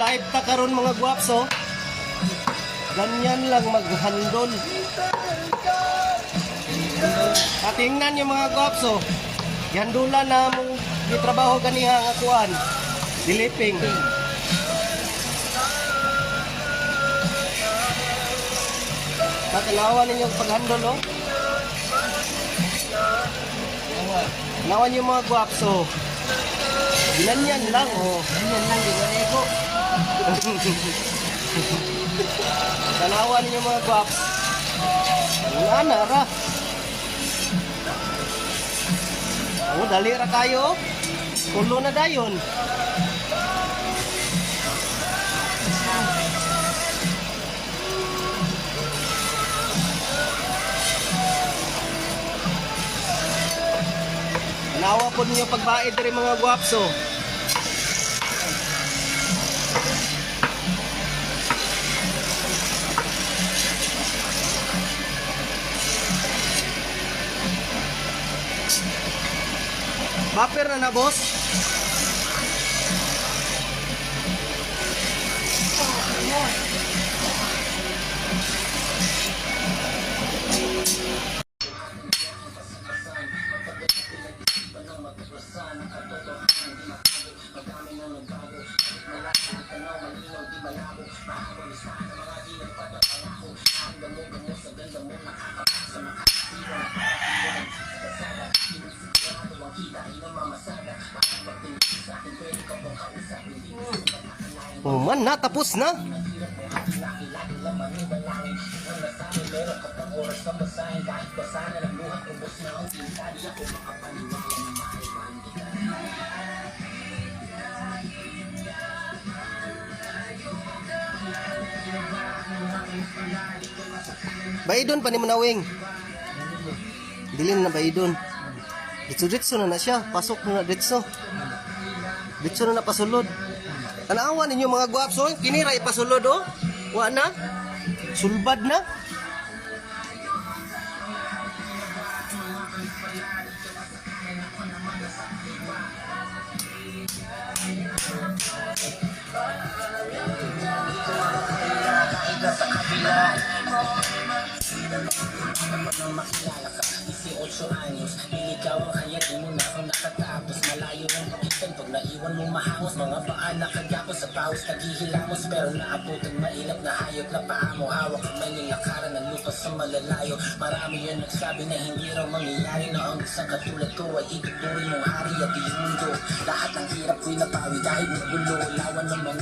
live ta karon mga gwapso. Ganyan lang maghandol. At tingnan yung mga gwapso. Gihandulan na mong gitrabaho ganiha nga kuan. Diliping. Natanawan ninyo ang paghandol, oh. Nawan yung mga gwapso. Ganyan lang, oh. Ganyan lang, ganyan ko. Tanawan ninyo mga gwaps. Ano ra? Oh, dali ra kayo. Tulo na dayon. Tanawa po ninyo pagbaid rin mga gwapso. Buffer na na, boss. Oh man, na tapos na. Baidon pa ni Manawing. Dilin na baidon. Ditso na siya. Pasok na ditso. Ditso na pasulod. Tanawan ninyo mga gwapso, kinira ipasulod, oh. Wa na. Sulbad na. Makilala ka, 18 anyos ikaw ang hayat, di mo na ako nakatapos. Malayo ng pakitan pag naiwan mo mahangos. Mga paa nakagapos sa pawis naghihilamos. Pero naabutan mailap na hayop na paa mo. Hawak ang may nilakaran ng lupa sa malalayo. Marami yun nagsabi na hindi raw mangyayari, na ang isang katulad ko ay itutuloy mong hari at mundo. Lahat ng hirap ko'y napawi dahil nagulo. Lawan ng mga